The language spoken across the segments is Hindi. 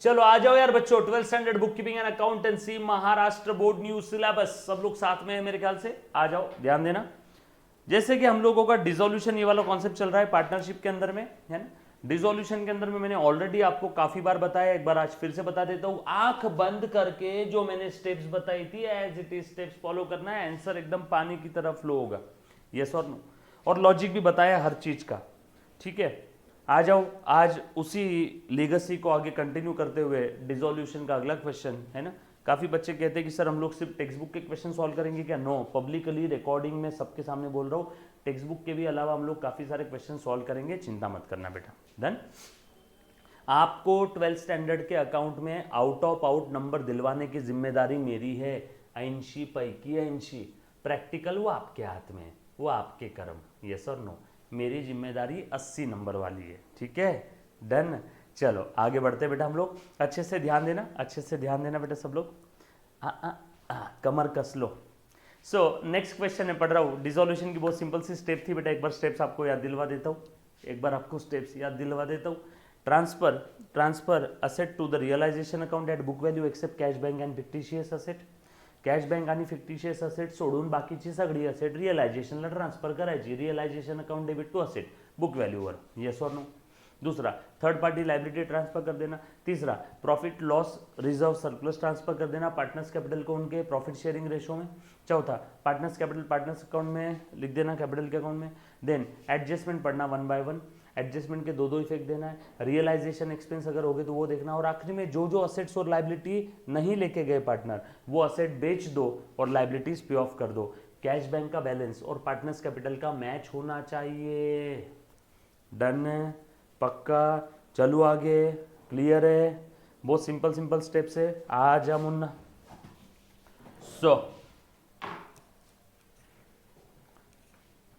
चलो आ जाओ यार बच्चों, 12th standard book keeping and accountancy Maharashtra board new syllabus, सब लोग साथ में है मेरे ख्याल से। आ जाओ, ध्यान देना। जैसे कि हम लोगों का डिसोल्यूशन ये वाला कॉन्सेप्ट चल रहा है पार्टनरशिप के अंदर में, है ना। डिसोल्यूशन के अंदर में मैंने ऑलरेडी आपको काफी बार बताया, एक बार आज फिर से बता देता हूं। आंख बंद करके जो मैंने स्टेप्स बताई थी as it is steps follow करना है, आंसर एकदम पानी की तरह फ्लो होगा, यस और नो। और लॉजिक भी बताया हर चीज का, ठीक है। आ जाओ, आज उसी लेगेसी को आगे कंटिन्यू करते हुए डिसोल्यूशन का अगला क्वेश्चन है ना। काफी बच्चे कहते हैं कि सर हम लोग सिर्फ टेक्स्ट बुक के क्वेश्चन सॉल्व करेंगे क्या? नो, पब्लिकली रिकॉर्डिंग में सबके सामने बोल रहा हूँ, टेक्स्ट बुक के भी अलावा हम लोग काफी सारे क्वेश्चन सॉल्व करेंगे, चिंता मत करना बेटा। डन। आपको 12th स्टैंडर्ड के अकाउंट में आउट ऑफ आउट नंबर दिलवाने की जिम्मेदारी मेरी है, 80 पैकी 80। प्रैक्टिकल वो आपके हाथ में है, वो आपके कर्म, यस और नो। मेरी जिम्मेदारी 80 नंबर वाली है, ठीक है। डन। चलो आगे बढ़ते बेटा हम लोग, अच्छे से ध्यान देना, अच्छे से ध्यान देना बेटा सब लोग। कमर कस लो। सो नेक्स्ट क्वेश्चन है, पढ़ रहा हूँ। डिसोल्यूशन की बहुत सिंपल सी स्टेप थी बेटा, एक बार स्टेप्स आपको याद दिलवा देता हूँ, एक बार आपको स्टेप्स याद दिलवा देता हूँ। Transfer asset to the realisation account at book value except cash bank and fictitious asset. Cash bank आणि फिक्टिशियस असेट सोडून बाकीची सगळी असेट रिअलायझेशनला ट्रान्सफर करायची, realisation account debit to asset book व्हॅल्यूवर, येस और नो। दूसरा, थर्ड पार्टी लाइबिलिटी ट्रांसफर कर देना। तीसरा, profit loss reserve surplus transfer कर देना पार्टनर्स कैपिटल को उनके प्रॉफिट शेयरिंग रेशो में। चौथा, पार्टनर्स कैपिटल पार्टनर्स अकाउंट में लिख देना, कैपिटल के अकाउंट में। देन एडजस्टमेंट पढ़ना 1 बाय 1, एडजस्टमेंट के दो इफेक्ट देना है, रियलाइजेशन एक्सपेंस अगर हो गए तो वो देखना, और आखिरी में जो जो असेट्स और लाइबिलिटी नहीं लेके गए पार्टनर, वो असेट बेच दो और लाइबिलिटीज पे ऑफ कर दो। कैश बैंक का बैलेंस और पार्टनर्स कैपिटल का मैच होना चाहिए। डन है, पक्का। चलो आगे, क्लियर है, बहुत सिंपल सिंपल स्टेप्स है। आ जा मुन्ना। सो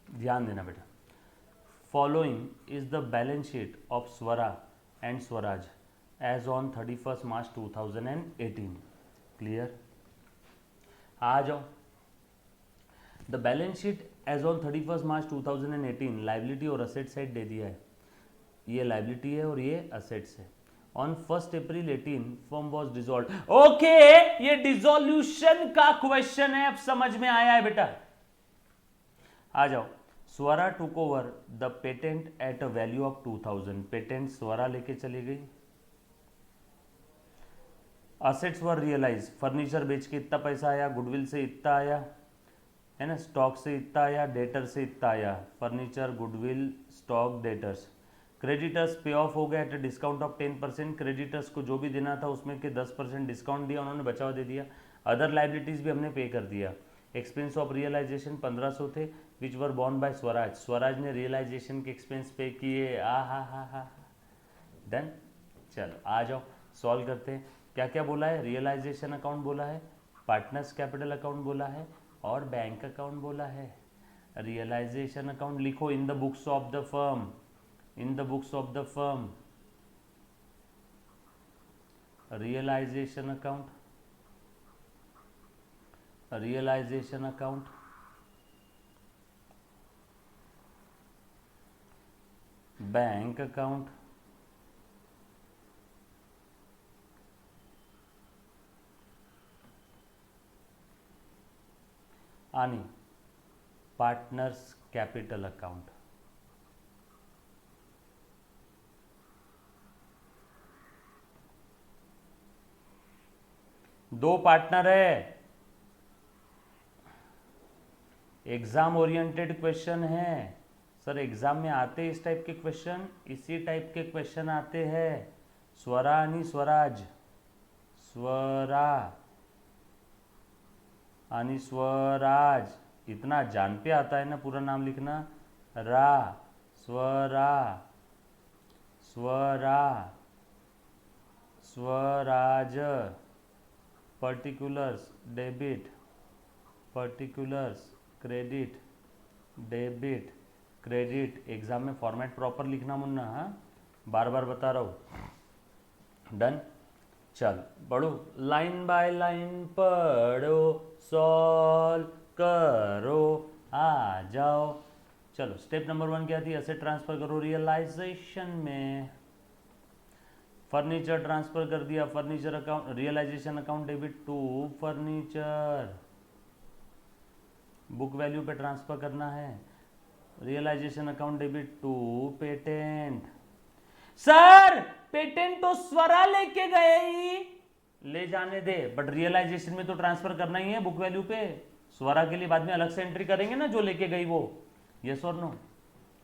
ध्यान देना बेटा, following is the balance sheet of Swara and Swaraj as on 31 March 2018। Clear? आ जाओ। The balance sheet as on 31 March 2018 liability और असेट साइड दे दिया है, ये लाइबिलिटी है और ये असेट्स है। On 1 April 18 firm was dissolve. Okay, ये डिसोल्यूशन का क्वेश्चन है, अब समझ में आया है बेटा। आ जाओ। Swara took over the patent eight a value of 2000। Patent स्वरा लेके चली गई। असेट्स वर रियलाइज, फर्नीचर बेच के इतना पैसा आया, गुडविल से इतना आया, है ना, स्टॉक से इतना आया, डेटर से इतना आया, furniture, goodwill, stock, debtors. Creditors पे ऑफ हो गया at a discount of 10%। Creditors को जो भी देना था उसमें के 10% डिस्काउंट दिया, उन्होंने बचाव दे दिया। अदर लाइबिलिटीज भी हमने पे कर दिया। एक्सपेंस ऑफ रियलाइजेशन 1500 थे, which were borne by Swaraj. Swaraj ने रियलाइजेशन के एक्सपेंस पे किए। हा। डन। चलो आ जाओ, सॉल्व करते हैं। क्या क्या बोला है? रियलाइजेशन अकाउंट बोला है, पार्टनर्स कैपिटल अकाउंट बोला है, और बैंक अकाउंट बोला है। रियलाइजेशन अकाउंट लिखो in the books of the firm, in the books of the firm. Realisation account, realisation account, bank account, आणि पार्टनर्स कैपिटल अकाउंट। दो पार्टनर है, एग्जाम ओरिएंटेड क्वेश्चन है सर, एग्जाम में आते इस टाइप के क्वेश्चन, इसी टाइप के क्वेश्चन आते हैं। स्वरा आणि स्वराज, स्वरा आणि स्वराज, इतना जान पे आता है ना पूरा नाम लिखना, रा, Swara, Swara, Swaraj, particulars debit, particulars credit, debit credit. Exam में फॉर्मेट प्रॉपर लिखना मुन्ना, हाँ, बार बार बता रहा हूँ। डन। चलो पढ़ो, लाइन बाय लाइन पढ़ो, सॉल्व करो, आ जाओ। चलो स्टेप नंबर 1 क्या थी? असेट ट्रांसफर करो रियलाइजेशन में। फर्नीचर ट्रांसफर कर दिया, furniture account realisation account debit to furniture, book value पे ट्रांसफर करना है, realisation account debit to patent. Sir patent तो स्वरा लेके गए ही, ले जाने दे, बट रियलाइजेशन में तो ट्रांसफर करना ही है बुक वैल्यू पे। स्वरा के लिए बाद में अलग से एंट्री करेंगे ना जो लेके गई वो, यस और नो।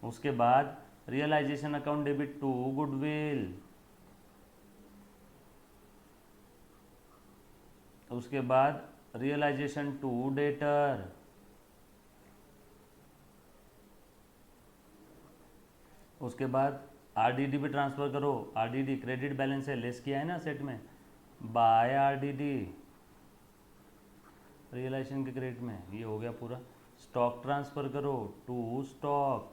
उसके बाद realisation account debit to goodwill, उसके बाद रियलाइजेशन टू डेटर, उसके बाद आरडीडी पे ट्रांसफर करो। आरडीडी क्रेडिट बैलेंस है, लेस किया है ना सेट में, बाय आरडीडी रियलाइजेशन के क्रेडिट में, ये हो गया पूरा। स्टॉक ट्रांसफर करो टू स्टॉक,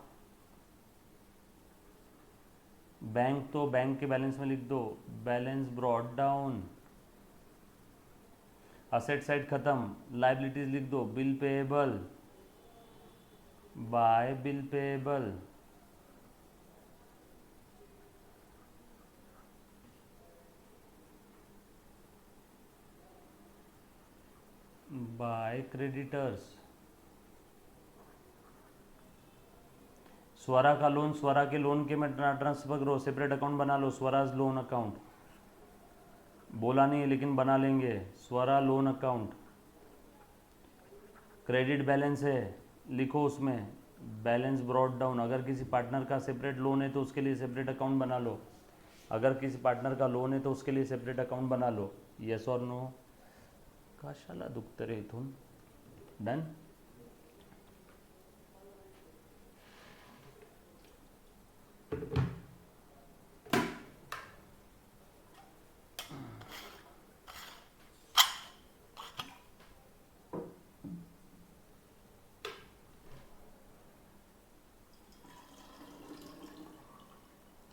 बैंक तो बैंक के बैलेंस में लिख दो, balance brought down. Asset side खत्म, लाइबिलिटीज लिख दो, bill payable by bill payable, by creditors. Swara का लोन स्वरा के लोन के में ट्रांसफर करो, सेपरेट अकाउंट बना लो, स्वराज लोन अकाउंट। बोला नहीं है लेकिन बना लेंगे, स्वरा लोन अकाउंट। क्रेडिट बैलेंस है, लिखो उसमें बैलेंस ब्रॉट डाउन। अगर किसी पार्टनर का सेपरेट लोन है तो उसके लिए सेपरेट अकाउंट बना लो, अगर किसी पार्टनर का लोन है तो उसके लिए सेपरेट अकाउंट बना लो, यस और नो। कशाला दुखते रे इथून, डन।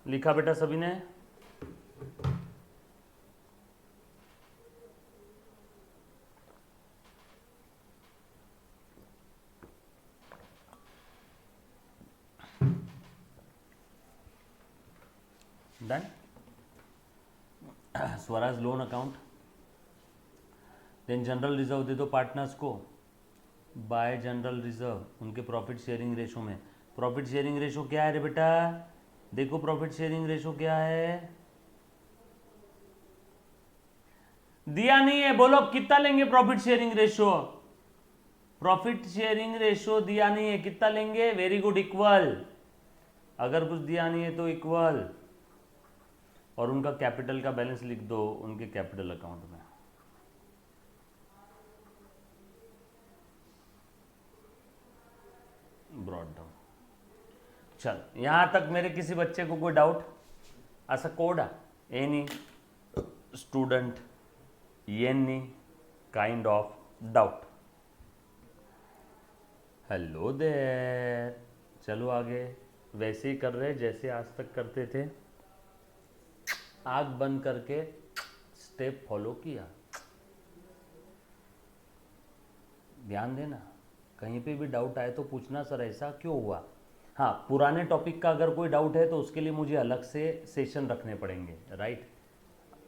लिखा बेटा सभी ने? Done. Swaraj loan account, then general reserve दे दो पार्टनर्स को, बाय जनरल रिजर्व उनके प्रॉफिट शेयरिंग रेशो में। प्रॉफिट शेयरिंग रेशो क्या है रे बेटा? देखो प्रॉफिट शेयरिंग रेशो क्या है, दिया नहीं है, बोलो कितना लेंगे profit sharing ratio? Profit sharing ratio दिया नहीं है, कितना लेंगे? Very good, equal. अगर कुछ दिया नहीं है तो इक्वल, और उनका कैपिटल का बैलेंस लिख दो उनके कैपिटल अकाउंट में। Brought down. चल यहां तक मेरे किसी बच्चे को कोई डाउट? ऐसा कोड any student any kind of doubt? Hello there. चलो आगे वैसे ही कर रहे जैसे आज तक करते थे, आंख बंद करके स्टेप फॉलो किया। ध्यान देना, कहीं पे भी डाउट आए तो पूछना, सर ऐसा क्यों हुआ। हाँ, पुराने टॉपिक का अगर कोई डाउट है तो उसके लिए मुझे अलग से सेशन रखने पड़ेंगे, राइट।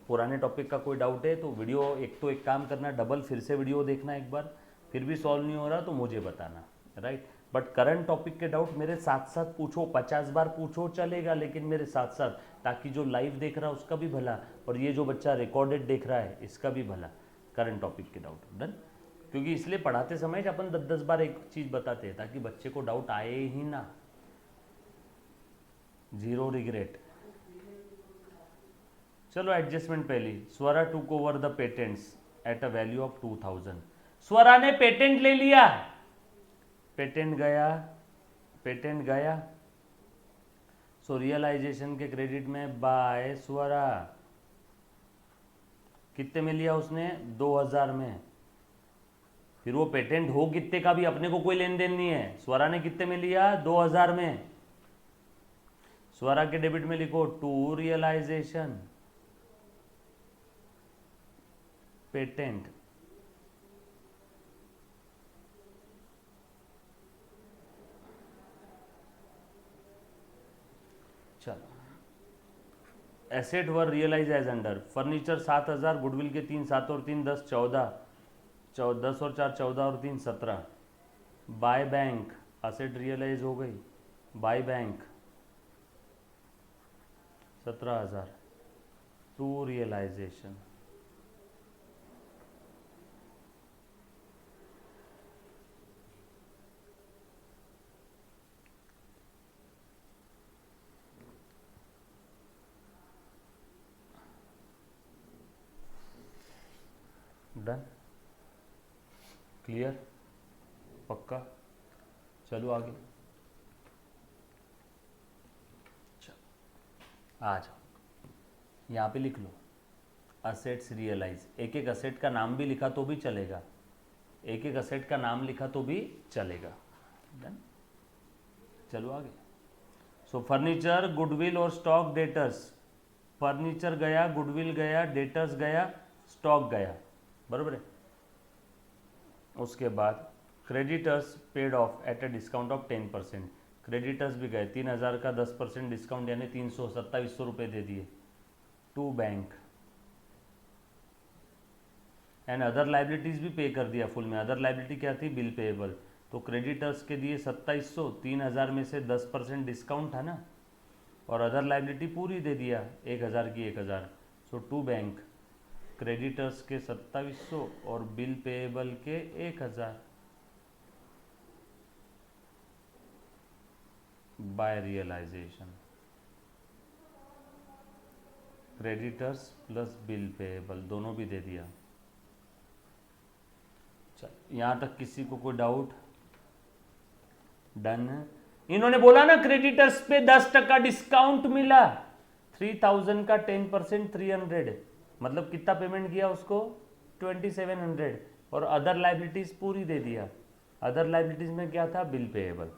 पुराने टॉपिक का कोई डाउट है तो वीडियो, एक काम करना, डबल फिर से वीडियो देखना एक बार, फिर भी सॉल्व नहीं हो रहा तो मुझे बताना, राइट। बट करंट टॉपिक के डाउट मेरे साथ साथ पूछो, 50 बार पूछो चलेगा, लेकिन मेरे साथ साथ, ताकि जो लाइव देख रहा है उसका भी भला, और ये जो बच्चा रिकॉर्डेड देख रहा है इसका भी भला। करंट टॉपिक के डाउट डन, क्योंकि इसलिए पढ़ाते समय अपन 10-10 बार एक चीज़ बताते हैं ताकि बच्चे को डाउट आए ही ना। Zero regret. चलो एडजस्टमेंट पहली, Swara took over the patents at a value of 2000। Swara ने पेटेंट ले लिया, पेटेंट गया, सो रियलाइजेशन के क्रेडिट में बाय स्वरा। कितने में लिया उसने? 2000 में। फिर वो पेटेंट हो कितने का भी अपने को कोई लेन देन नहीं है। स्वरा ने कितने में लिया? 2000 में। स्वरा के डेबिट में लिखो टू रियलाइजेशन पेटेंट। चलो asset were realise as under, furniture 7,000, goodwill के 3, 7 और 3 10, 14, 10 और 4 14 और 3 17, बाय बैंक एसेट रियलाइज हो गई, by bank 17,000, to realisation, done, clear, पक्का, चलो आगे, चलो आ जाओ, यहाँ पे लिख लो असेट्स रियलाइज, एक एक असेट का नाम भी लिखा तो भी चलेगा, एक एक असेट का नाम लिखा तो भी चलेगा, डन, चलो आगे। सो फर्नीचर, गुडविल और स्टॉक डेटर्स, फर्नीचर गया, गुडविल गया, डेटर्स गया, स्टॉक गया, बरोबर है। उसके बाद creditors paid of at a discount of 10%, creditors भी गए, 3,000 का 10% डिस्काउंट यानी 300 रुपये दे दिए to bank, and other liabilities भी पे कर दिया फुल में। अदर लाइबिलिटी क्या थी? बिल पेएबल, तो क्रेडिटर्स के दिए 2700, 3,000 में से 10% डिस्काउंट था ना, और अदर लाइबिलिटी पूरी दे दिया 1,000 की 1,000, सो टू बैंक, क्रेडिटर्स के 2700 और बिल पेएबल के 1,000 by realisation, creditors plus bill payable दोनों भी दे दिया। चल यहां तक किसी को कोई डाउट? डन। इन्होंने बोला ना क्रेडिटर्स पे 10% डिस्काउंट मिला, 3,000 का 10% 300, मतलब कितना पेमेंट किया उसको? 2,700, और अदर लाइबिलिटीज पूरी दे दिया। अदर लाइबिलिटीज में क्या था? Bill payable.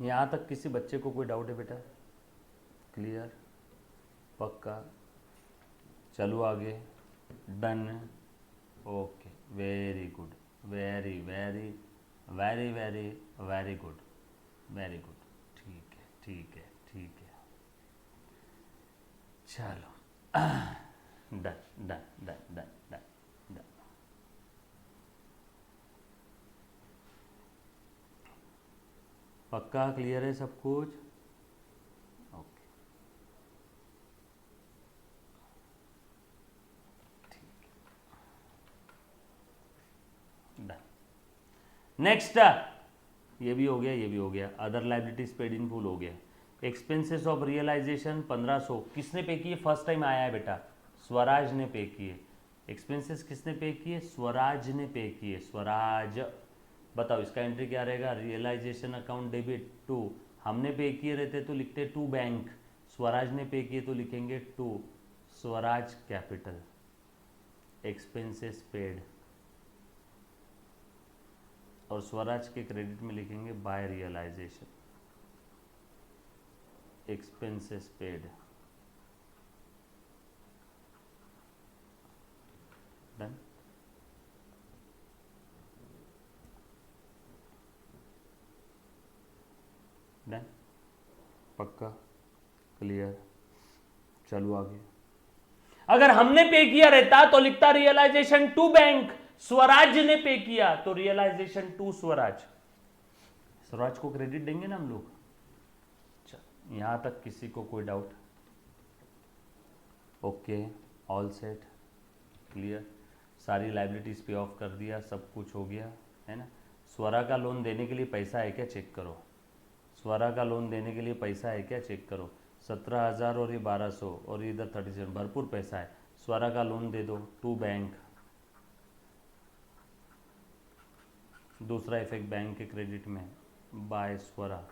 यहां तक किसी बच्चे को कोई डाउट है बेटा? क्लियर, पक्का, चलो आगे। Done, okay, very good, very very very very very good, very good, ठीक है ठीक है ठीक है, चलो done done done done done done. पक्का क्लियर है सब कुछ? ओके, ठीक है, डन। नेक्स्ट, ये भी हो गया, ये भी हो गया। Other liabilities paid in full हो गया। एक्सपेंसेस ऑफ रियलाइजेशन 1,500 किसने पे किए? फर्स्ट टाइम आया है बेटा, स्वराज ने पे किए। एक्सपेंसेस किसने पे किए? स्वराज ने पे किए, स्वराज। बताओ इसका एंट्री क्या रहेगा? रियलाइजेशन अकाउंट डेबिट टू, हमने पे किए रहते तो लिखते टू बैंक, स्वराज ने पे किए तो लिखेंगे to Swaraj capital. Expenses paid, और स्वराज के क्रेडिट में लिखेंगे by realisation, expenses paid. Done, done, पक्का, क्लियर, चलो आगे। अगर हमने पे किया रहता तो लिखता रियलाइजेशन टू बैंक, स्वराज ने पे किया तो रियलाइजेशन टू स्वराज, स्वराज को क्रेडिट देंगे ना हम लोग। चल यहां तक किसी को कोई doubt? Okay, all set, clear, सारी लाइबिलिटीज पे ऑफ कर दिया, सब कुछ हो गया है ना। स्वरा का लोन देने के लिए पैसा है क्या? चेक करो, स्वरा का लोन देने के लिए पैसा है क्या? चेक करो। 17,000 और ये 1,200 और इधर 37, भरपूर पैसा है। स्वरा का लोन दे दो टू बैंक, दूसरा इफेक्ट बैंक के क्रेडिट में, by Swara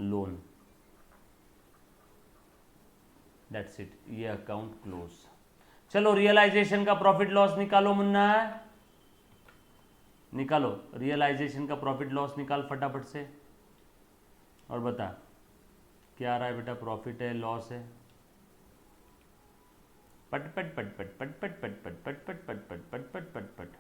loan, that's it, ये अकाउंट क्लोज। चलो रियलाइजेशन का प्रॉफिट लॉस निकालो मुन्ना, निकालो रियलाइजेशन का प्रॉफिट लॉस निकाल फटाफट से, और बता क्या आ रहा है बेटा? प्रॉफिट है, लॉस है? पट पट पट पट पट पट पट पट पट पट पट पट पट पट पट पट।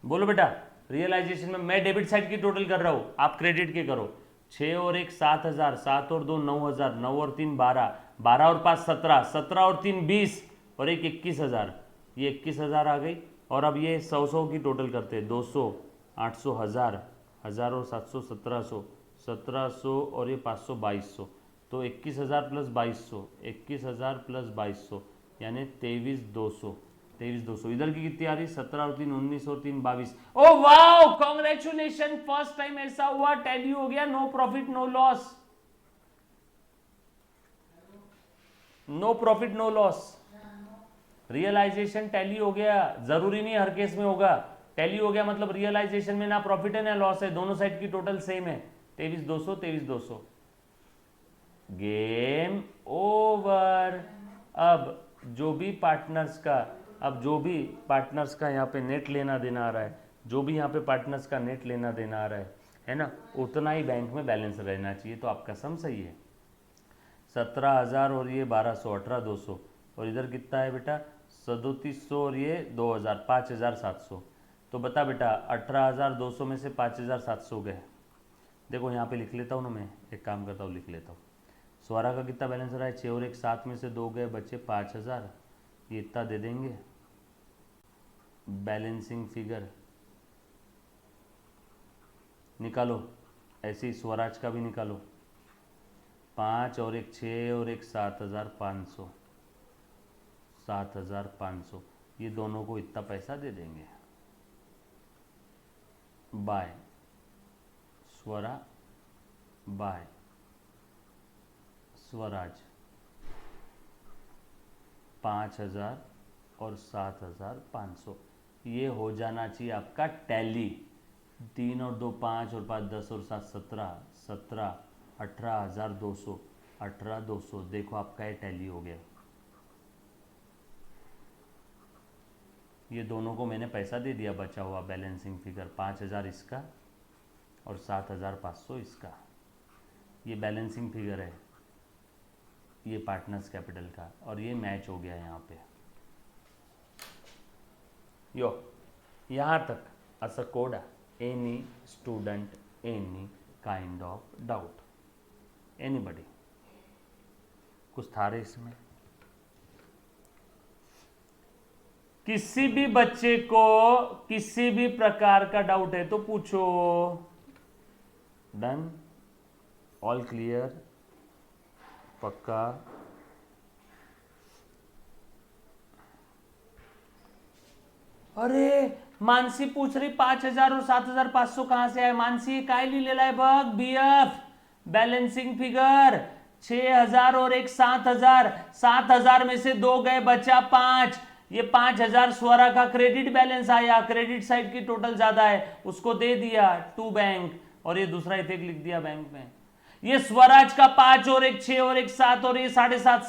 बोलो बेटा, रियलाइजेशन में मैं डेबिट साइड की टोटल कर रहा हूँ, आप क्रेडिट के करो। 6 और 1 7,000, 7 और 2 9,000, 9 और 3 12, 12 और 5 17, 17 और 3 20 और एक 21,000, ये 21,000 आ गई। और अब ये 100 की टोटल करते हैं, 200, 800, 1000, 1000 और 700, 1700, 1700 और ये 500, 2200, तो 21,000 प्लस 2200, 21,000 प्लस 2200 यानी 23,200, 23,200। इधर की कितनी आ रही? 17 और 3 19 और 3 22। Oh wow, congratulation, first time ऐसा हुआ, टैली हो गया, no profit no loss, no profit no loss, realisation tally हो गया। जरूरी नहीं हर केस में होगा, टैली हो गया मतलब रियलाइजेशन में ना प्रॉफिट है ना लॉस है, दोनों साइड की टोटल सेम है, 23,200, 23,200। Game over. अब जो भी पार्टनर्स का यहाँ पे नेट लेना देना आ रहा है, जो भी यहाँ पे पार्टनर्स का नेट लेना देना आ रहा है ना, उतना ही बैंक में बैलेंस रहना चाहिए, तो आपका सम सही है। 17,000 और ये 1200, 18,200 और इधर कितना है बेटा? 3700 और ये 2,000, 5,700। तो बता बेटा 18,200 में से 5,700 गए। देखो यहाँ पे लिख लेता हूँ ना, मैं एक काम करता हूँ, लिख लेता हूँ। स्वरा का कितना बैलेंस रहा है? 6 और 1 7 में से 2 गए, बचे 5,000, ये इतना दे देंगे। बैलेंसिंग फिगर निकालो, ऐसे ही स्वराज का भी निकालो। 5 और 1 6 और 1 7,500, 7,500, ये दोनों को इतना पैसा दे देंगे। बाय स्वरा, बाय स्वराज, 5,000 और 7,500, ये हो जाना चाहिए आपका टैली। 3 और 2 5 और 5 10 और 7 17, 17 18,200, 18,200, देखो आपका ये टैली हो गया। ये दोनों को मैंने पैसा दे दिया, बचा हुआ बैलेंसिंग फिगर 5,000 इसका और 7,500 इसका, ये बैलेंसिंग फिगर है, ये पार्टनर्स कैपिटल का, और ये मैच हो गया यहाँ पे। यो यहाँ तक अस कोड any student any kind of doubt, anybody, कुछ था रे इसमें? किसी भी बच्चे को किसी भी प्रकार का डाउट है तो पूछो। डन, ऑल क्लियर, पक्का? अरे मानसी पूछ रही 5,000 और 7,500 कहां से आए? मानसी काय लिहिलेला आहे बघ, बीएफ बैलेंसिंग फिगर 6,000 और 1 7,000, 7,000 में से 2 गए, बचा 5, ये 5,000 स्वरा का क्रेडिट बैलेंस आया, क्रेडिट साइड की टोटल ज्यादा है, उसको दे दिया टू बैंक, और ये दूसरा इफेक्ट लिख दिया बैंक में। ये स्वराज का 5 और 1 6 और 1 7 और ये 7,500,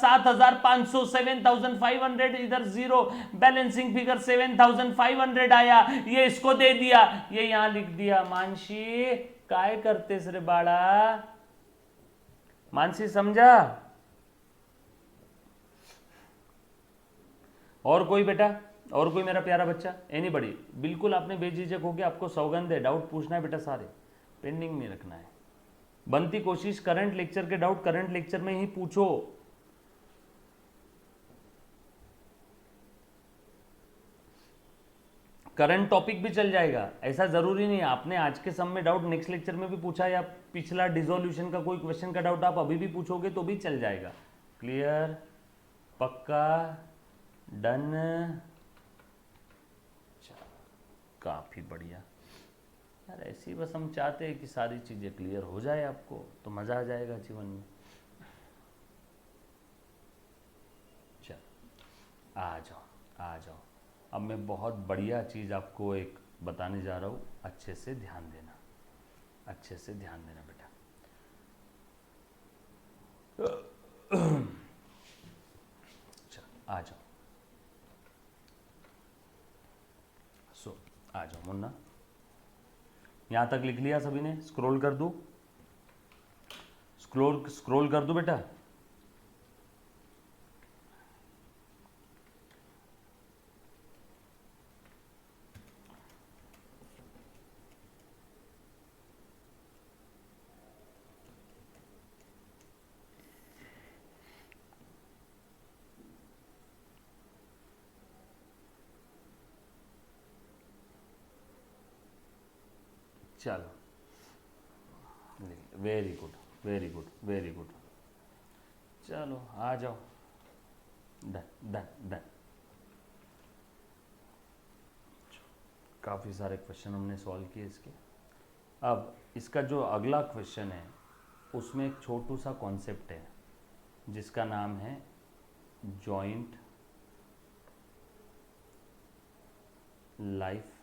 7,500, 7,500, इधर जीरो, बैलेंसिंग फिगर 7,500 आया, ये इसको दे दिया, ये यहां लिख दिया। मानसी काय करतेस रे बाळा? मानसी समझा? और कोई बेटा, और कोई मेरा प्यारा बच्चा, एनीबडी? बिल्कुल आपने बेझिझक होकर, आपको सौगंध है, डाउट पूछना है बेटा, सारे पेंडिंग नहीं रखना है। बनती कोशिश करंट लेक्चर के डाउट करंट लेक्चर में ही पूछो। करंट टॉपिक भी चल जाएगा, ऐसा जरूरी नहीं है आपने आज के सम में डाउट नेक्स्ट लेक्चर में भी पूछा, या पिछला डिसोल्यूशन का कोई क्वेश्चन का डाउट आप अभी भी पूछोगे तो भी चल जाएगा। क्लियर, पक्का, डन, काफी बढ़िया यार। ऐसी बस हम चाहते हैं कि सारी चीजें क्लियर हो जाए आपको, तो मजा आ जाएगा जीवन में। चल आ जाओ, आ जाओ। अब मैं बहुत बढ़िया चीज आपको एक बताने जा रहा हूं, अच्छे से ध्यान देना, अच्छे से ध्यान देना बेटा। चल आ जाओ, सो आ जाओ मुन्ना। यहां तक लिख लिया सभी ने? स्क्रॉल कर दूं? स्क्रॉल कर दूं बेटा? चलो, very good very good very good. चलो आ जाओ, डन डन डन। काफ़ी सारे क्वेश्चन हमने सॉल्व किए इसके। अब इसका जो अगला क्वेश्चन है उसमें एक छोटू सा कॉन्सेप्ट है जिसका नाम है joint life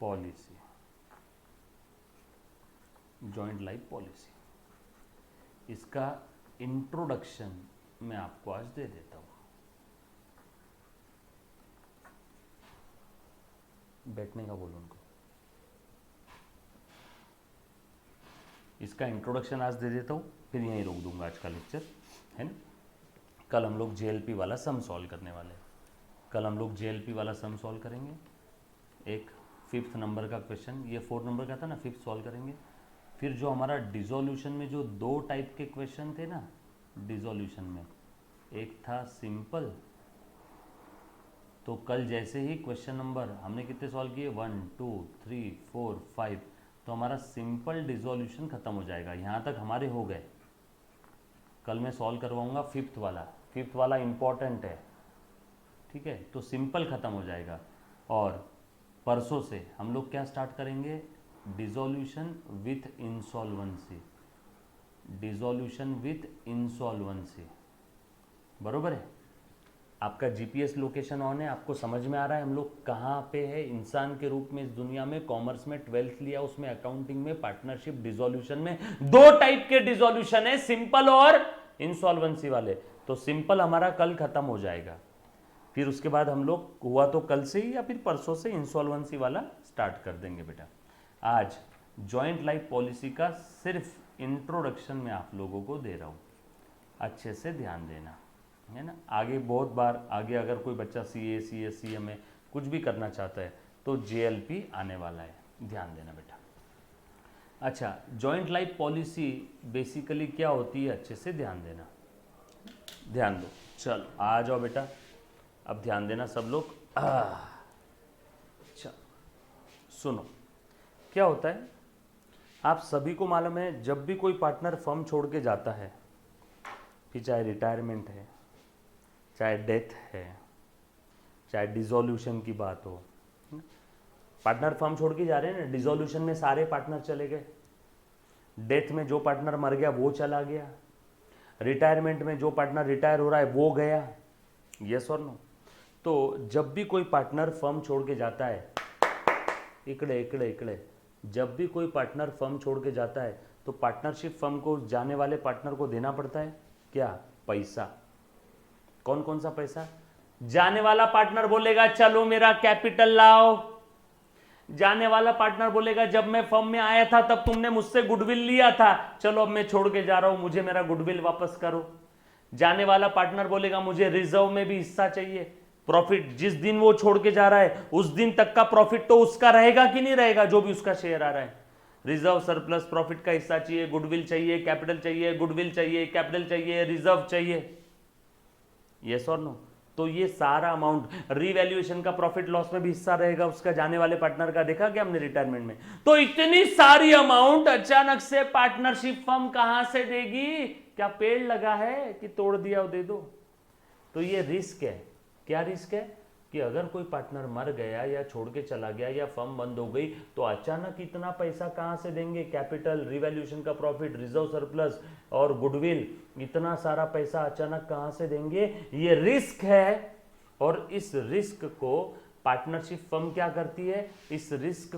policy. Joint life policy, इसका इंट्रोडक्शन मैं आपको आज दे देता हूँ। बैठने का बोलो उनको। इसका इंट्रोडक्शन आज दे देता हूँ, फिर यहीं रोक दूंगा आज का लेक्चर, है ना। कल हम लोग जेएलपी वाला सम सॉल्व करने वाले हैं। कल हम लोग जेएलपी वाला सम सॉल्व करेंगे। एक 5th नंबर का क्वेश्चन, ये 4 नंबर का था ना, 5th सॉल्व करेंगे। फिर जो हमारा डिसोल्यूशन में जो 2 टाइप के क्वेश्चन थे ना डिसोल्यूशन में, एक था सिंपल, तो कल जैसे ही क्वेश्चन नंबर हमने कितने सॉल्व किए 1 2 3 4 5, तो हमारा सिंपल डिसोल्यूशन खत्म हो जाएगा। यहाँ तक हमारे हो गए। कल मैं सॉल्व करवाऊंगा 5th वाला। 5th वाला इम्पॉर्टेंट है, ठीक है। तो सिंपल खत्म हो जाएगा। और परसों से हम लोग क्या स्टार्ट करेंगे, dissolution with insolvency. Dissolution with insolvency, बरोबर है। आपका जीपीएस लोकेशन ऑन है, आपको समझ में आ रहा है हम लोग कहाँ पे है इंसान के रूप में इस दुनिया में। कॉमर्स में 12th लिया, उसमें अकाउंटिंग में, पार्टनरशिप, डिसोल्यूशन में 2 टाइप के डिसोल्यूशन है, सिंपल और इंसॉल्वेंसी वाले। तो सिंपल हमारा कल खत्म हो जाएगा। फिर उसके बाद हम लोग हुआ तो कल से ही या फिर परसों से इंसॉल्वेंसी वाला स्टार्ट कर देंगे बेटा। आज जॉइंट लाइफ पॉलिसी का सिर्फ इंट्रोडक्शन मैं आप लोगों को दे रहा हूँ, अच्छे से ध्यान देना, है ना। आगे बहुत बार आगे अगर कोई बच्चा सीए सीएस सीएमए कुछ भी करना चाहता है तो जेएलपी आने वाला है, ध्यान देना बेटा। अच्छा, जॉइंट लाइफ पॉलिसी बेसिकली क्या होती है, अच्छे से ध्यान देना, ध्यान दो। चलो आ जाओ बेटा, अब ध्यान देना सब लोग। अच्छा सुनो, क्या होता है, आप सभी को मालूम है जब भी कोई पार्टनर फर्म छोड़ के जाता है, फिर चाहे रिटायरमेंट है, चाहे डेथ है, चाहे डिसोल्यूशन की बात हो, पार्टनर फर्म छोड़ के जा रहे हैं ना। डिसोल्यूशन में सारे पार्टनर चले गए, डेथ में जो पार्टनर मर गया वो चला गया, रिटायरमेंट में जो पार्टनर रिटायर हो रहा है वो गया, यस और नो। तो जब भी कोई पार्टनर फर्म छोड़ के जाता है, इकड़े इकड़े इकड़े, जब भी कोई पार्टनर फर्म छोड़ के जाता है तो पार्टनरशिप फर्म को जाने वाले पार्टनर को देना पड़ता है क्या, पैसा। कौन कौन सा पैसा, जाने वाला पार्टनर बोलेगा चलो मेरा कैपिटल लाओ, जाने वाला पार्टनर बोलेगा जब मैं फर्म में आया था तब तुमने मुझसे गुडविल लिया था, चलो अब मैं छोड़ के जा रहा हूं, मुझे मेरा गुडविल वापस करो। जाने वाला पार्टनर बोलेगा मुझे रिजर्व में भी हिस्सा चाहिए, प्रॉफिट जिस दिन वो छोड़ के जा रहा है उस दिन तक का प्रॉफिट तो उसका रहेगा कि नहीं रहेगा, जो भी उसका शेयर आ रहा है। रिजर्व सरप्लस प्रॉफिट का हिस्सा चाहिए, गुडविल चाहिए, कैपिटल चाहिए, गुडविल चाहिए, कैपिटल चाहिए, रिजर्व चाहिए, यस और नो। तो ये सारा अमाउंट, रीवैल्यूएशन का प्रॉफिट लॉस में भी हिस्सा रहेगा उसका, जाने वाले पार्टनर का, देखा क्या हमने रिटायरमेंट में। तो इतनी सारी अमाउंट अचानक से पार्टनरशिप फर्म कहां से देगी, क्या पेड़ लगा है कि तोड़ दिया दे दो। तो ये रिस्क है। क्या रिस्क है कि अगर कोई पार्टनर मर गया या छोड़ के चला गया या फर्म बंद हो गई तो अचानक इतना पैसा कहां से देंगे, कैपिटल, रिवैल्यूएशन का प्रॉफिट, रिजर्व सरप्लस और गुडविल, इतना सारा पैसा अचानक कहां से देंगे, ये रिस्क है। और इस रिस्क को पार्टनरशिप फर्म क्या करती है, इस रिस्क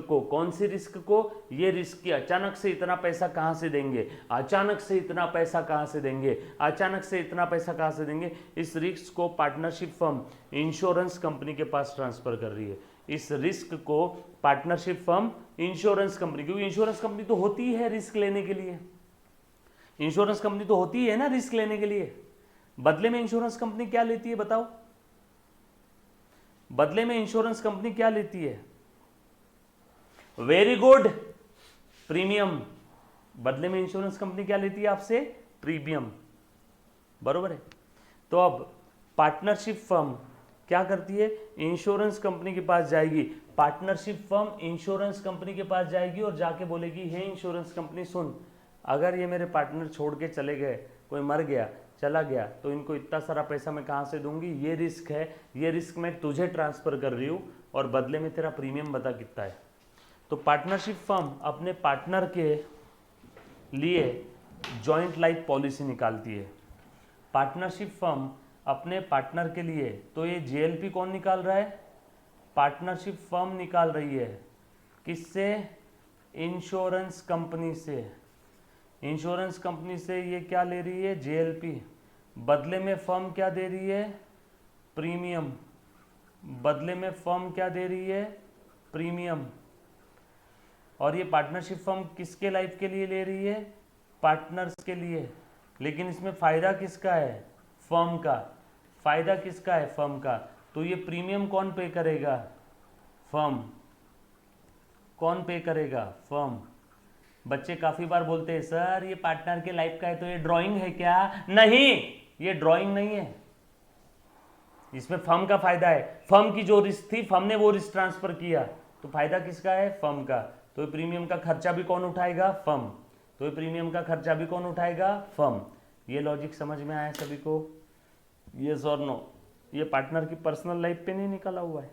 को कौन सी रिस्क को, ये रिस्क की अचानक से इतना पैसा कहां से देंगे, अचानक से इतना पैसा कहां से देंगे, अचानक से इतना पैसा कहां से देंगे, इस रिस्क को पार्टनरशिप फर्म इंश्योरेंस कंपनी के पास ट्रांसफर कर रही है। इस रिस्क को पार्टनरशिप फर्म इंश्योरेंस कंपनी, क्योंकि इंश्योरेंस कंपनी तो होती है रिस्क लेने के लिए, इंश्योरेंस कंपनी तो होती है ना रिस्क लेने के लिए। बदले में इंश्योरेंस कंपनी क्या लेती है बताओ, बदले में इंश्योरेंस कंपनी क्या लेती है, वेरी गुड, प्रीमियम। बदले में इंश्योरेंस कंपनी क्या लेती है आपसे, प्रीमियम, बरोबर है। तो अब पार्टनरशिप फर्म क्या करती है, इंश्योरेंस कंपनी के पास जाएगी, पार्टनरशिप फर्म इंश्योरेंस कंपनी के पास जाएगी और जाके बोलेगी हे इंश्योरेंस कंपनी सुन, अगर ये मेरे पार्टनर छोड़ के चले गए, कोई मर गया चला गया, तो इनको इतना सारा पैसा मैं कहाँ से दूंगी, ये रिस्क है, ये रिस्क मैं तुझे ट्रांसफर कर रही हूँ और बदले में तेरा प्रीमियम बता कितना है। तो पार्टनरशिप फर्म अपने पार्टनर के लिए जॉइंट लाइफ पॉलिसी निकालती है। पार्टनरशिप फर्म अपने पार्टनर के लिए, तो ये जेएलपी कौन निकाल रहा है, पार्टनरशिप फर्म निकाल रही है। किससे, इंश्योरेंस कंपनी से। इंश्योरेंस कंपनी से ये क्या ले रही है, जेएलपी। बदले में फर्म क्या दे रही है, प्रीमियम। बदले में फर्म क्या दे रही है, प्रीमियम। और ये पार्टनरशिप फर्म किसके लाइफ के लिए ले रही है, पार्टनर्स के लिए। लेकिन इसमें फायदा किसका है, फर्म का। फायदा किसका है, फर्म का। तो ये प्रीमियम कौन पे करेगा, फर्म। कौन पे करेगा, फर्म। बच्चे काफी बार बोलते हैं सर ये पार्टनर के लाइफ का है तो ये ड्राइंग है क्या, नहीं ये ड्राइंग नहीं है, इसमें फर्म का फायदा है। फर्म की जो रिस्क थी फर्म ने वो रिस्क ट्रांसफर किया, तो फायदा किसका है, फर्म का। तो ये प्रीमियम का खर्चा भी कौन उठाएगा, फर्म। तो ये प्रीमियम का खर्चा भी कौन उठाएगा, फर्म। ये लॉजिक समझ में आया सभी को, यस और नो। ये पार्टनर की पर्सनल लाइफ पे नहीं निकला हुआ है।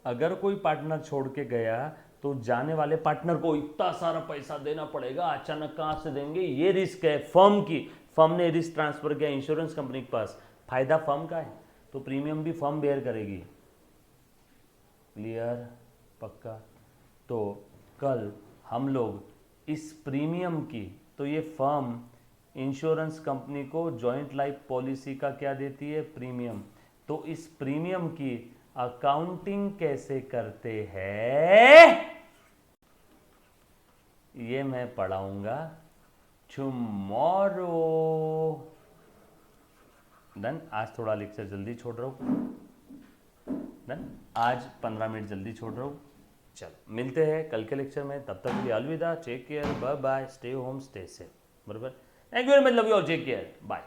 अगर कोई पार्टनर छोड़ के गया तो जाने वाले पार्टनर को इतना सारा पैसा देना पड़ेगा, अचानक कहां से देंगे, ये रिस्क है फर्म की। फर्म ने रिस्क ट्रांसफर किया इंश्योरेंस कंपनी के पास, फायदा फर्म का है, तो प्रीमियम भी फर्म बेयर करेगी। क्लियर, पक्का। तो कल हम लोग इस प्रीमियम की, तो ये फर्म इंश्योरेंस कंपनी को जॉइंट लाइफ पॉलिसी का क्या देती है, प्रीमियम। तो इस प्रीमियम की अकाउंटिंग कैसे करते हैं ये मैं पढ़ाऊंगा टुमारो। डन। आज थोड़ा लेक्चर जल्दी छोड़ रहा हूं, डन। आज 15 मिनट जल्दी छोड़ रहा हूं। चलो मिलते हैं कल के लेक्चर में, तब तक के लिए अलविदा, take care, bye bye, stay home, stay safe. बराबर, thank you very much, love you all, take care, bye.